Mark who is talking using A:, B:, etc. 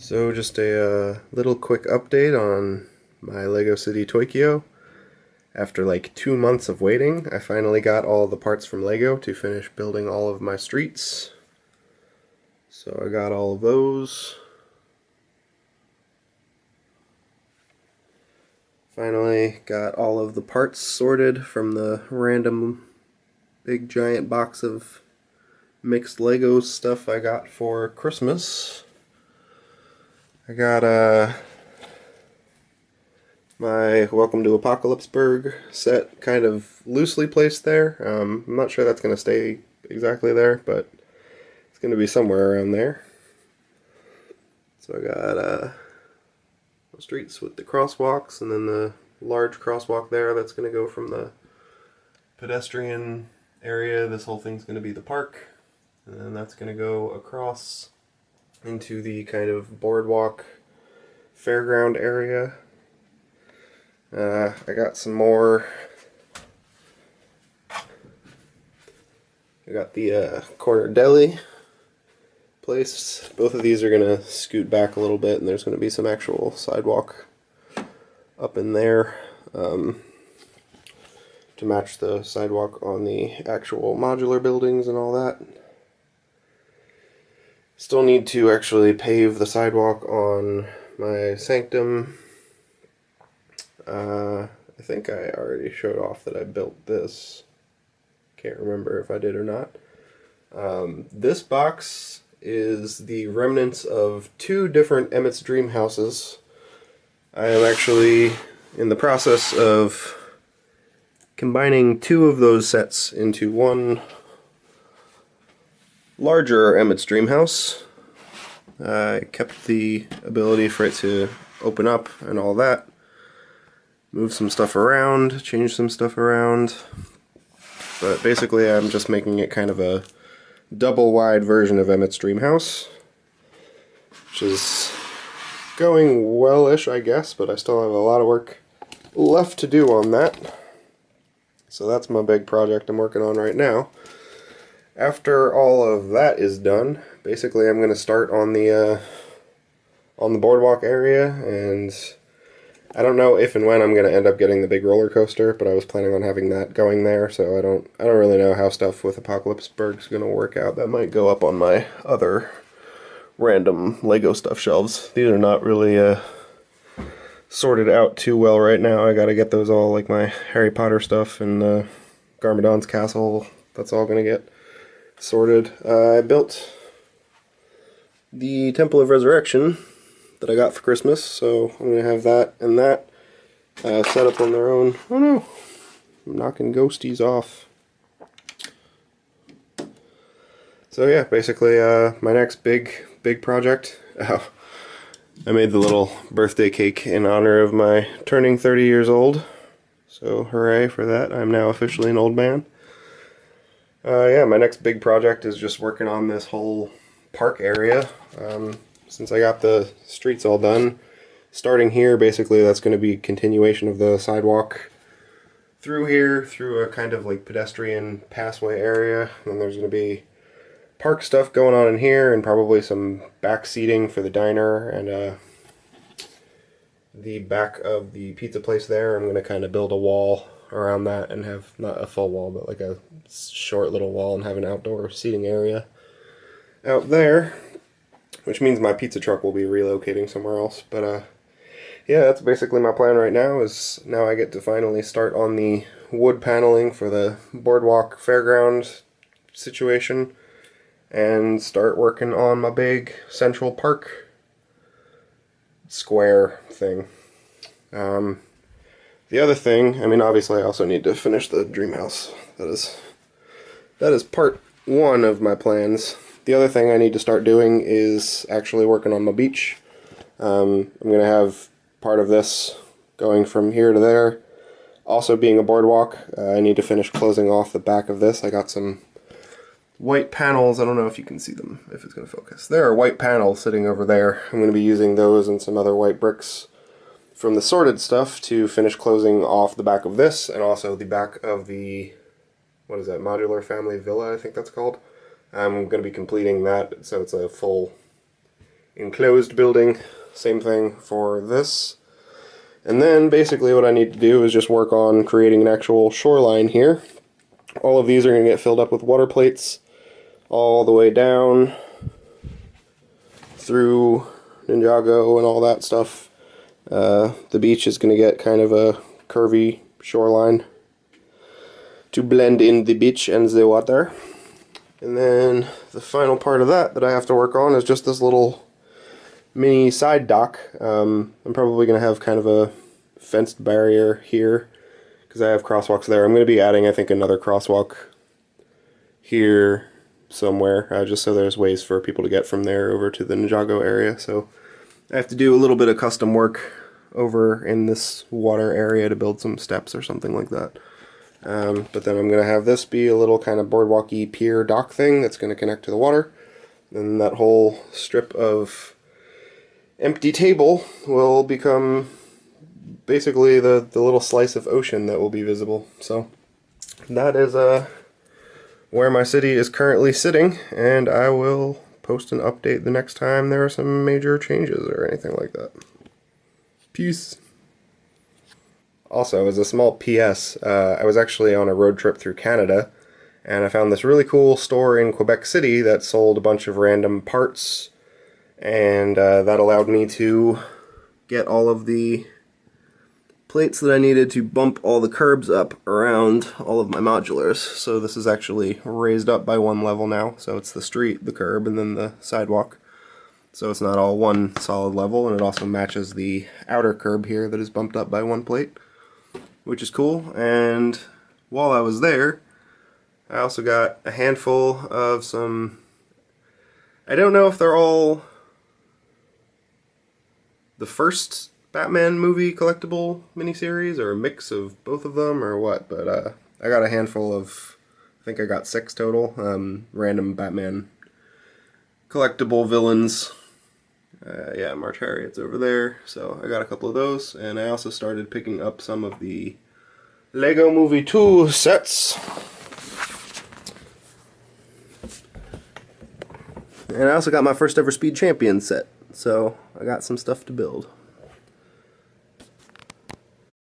A: So just a little quick update on my Lego City Toykyo. After like 2 months of waiting, I finally got all the parts from Lego to finish building all of my streets. So I got all of those. Finally got all of the parts sorted from the random big giant box of mixed Lego stuff I got for Christmas. I got my Welcome to Apocalypseburg set kind of loosely placed there. I'm not sure that's going to stay exactly there, but it's going to be somewhere around there. So I got streets with the crosswalks, and then the large crosswalk there that's going to go from the pedestrian area. This whole thing's going to be the park, and then that's going to go across into the kind of boardwalk fairground area. I got some more. I got the corner deli place. Both of these are going to scoot back a little bit, and there's going to be some actual sidewalk up in there to match the sidewalk on the actual modular buildings and all that. Still need to actually pave the sidewalk on my sanctum. I think I already showed off that I built this. Can't remember if I did or not. This box is the remnants of two different Emmet's Dream houses. I am actually in the process of combining two of those sets into one larger Emmet's Dream house. I kept the ability for it to open up and all that. Move some stuff around, change some stuff around. But basically I'm just making it kind of a double wide version of Emmet's Dream House, which is going well-ish, I guess, but I still have a lot of work left to do on that. So that's my big project I'm working on right now. After all of that is done, basically I'm going to start on the boardwalk area, and I don't know if and when I'm going to end up getting the big roller coaster, but I was planning on having that going there, so I don't really know how stuff with Apocalypseburg is going to work out. That might go up on my other random Lego stuff shelves. These are not really sorted out too well right now. I got to get those all, like my Harry Potter stuff and Garmadon's castle. That's all going to get sorted. I built the Temple of Resurrection that I got for Christmas, so I'm going to have that and that set up on their own. Oh no, I'm knocking ghosties off. So yeah, basically my next big project. Oh, I made the little birthday cake in honor of my turning 30 years old. So hooray for that, I'm now officially an old man. Yeah, my next big project is just working on this whole park area. Since I got the streets all done, starting here, basically that's going to be a continuation of the sidewalk through here, through a kind of like pedestrian passway area. And then there's going to be park stuff going on in here, and probably some back seating for the diner, and the back of the pizza place there. I'm going to kind of build a wall around that and have, not a full wall, but like a short little wall, and have an outdoor seating area out there. Which means my pizza truck will be relocating somewhere else. But yeah, that's basically my plan right now, is now I get to finally start on the wood paneling for the boardwalk fairground situation, and start working on my big Central Park square thing. The other thing, I mean, obviously I also need to finish the dream house. That is part one of my plans. The other thing I need to start doing is actually working on my beach. I'm going to have part of this going from here to there. Also being a boardwalk, I need to finish closing off the back of this. I got some white panels. I don't know if you can see them, if it's going to focus. There are white panels sitting over there. I'm going to be using those and some other white bricks from the sorted stuff to finish closing off the back of this, and also the back of the, what is that, modular family villa, I think that's called. I'm going to be completing that, so it's a full enclosed building. Same thing for this. And then basically what I need to do is just work on creating an actual shoreline here. All of these are going to get filled up with water plates all the way down through Ninjago and all that stuff. The beach is going to get kind of a curvy shoreline to blend in the beach and the water. And then the final part of that I have to work on is just this little mini side dock. I'm probably going to have kind of a fenced barrier here because I have crosswalks there. I'm going to be adding, I think, another crosswalk here somewhere, just so there's ways for people to get from there over to the Ninjago area. So I have to do a little bit of custom work over in this water area to build some steps or something like that. But then I'm going to have this be a little kind of boardwalky pier dock thing that's going to connect to the water. And that whole strip of empty table will become basically the little slice of ocean that will be visible. So that is where my city is currently sitting, and I will post an update the next time there are some major changes or anything like that. Peace. Also, as a small PS, I was actually on a road trip through Canada, and I found this really cool store in Quebec City that sold a bunch of random parts, and that allowed me to get all of the plates that I needed to bump all the curbs up around all of my modulars. So this is actually raised up by one level now, so it's the street, the curb, and then the sidewalk. So it's not all one solid level, and it also matches the outer curb here that is bumped up by one plate, which is cool. And while I was there, I also got a handful of some, I don't know if they're all the first Batman movie collectible miniseries or a mix of both of them or what, but I got a handful of, I think I got 6 total, random Batman collectible villains. Yeah, March Harriet's over there, so I got a couple of those, and I also started picking up some of the Lego Movie 2 sets. And I also got my first ever Speed Champion set, so I got some stuff to build.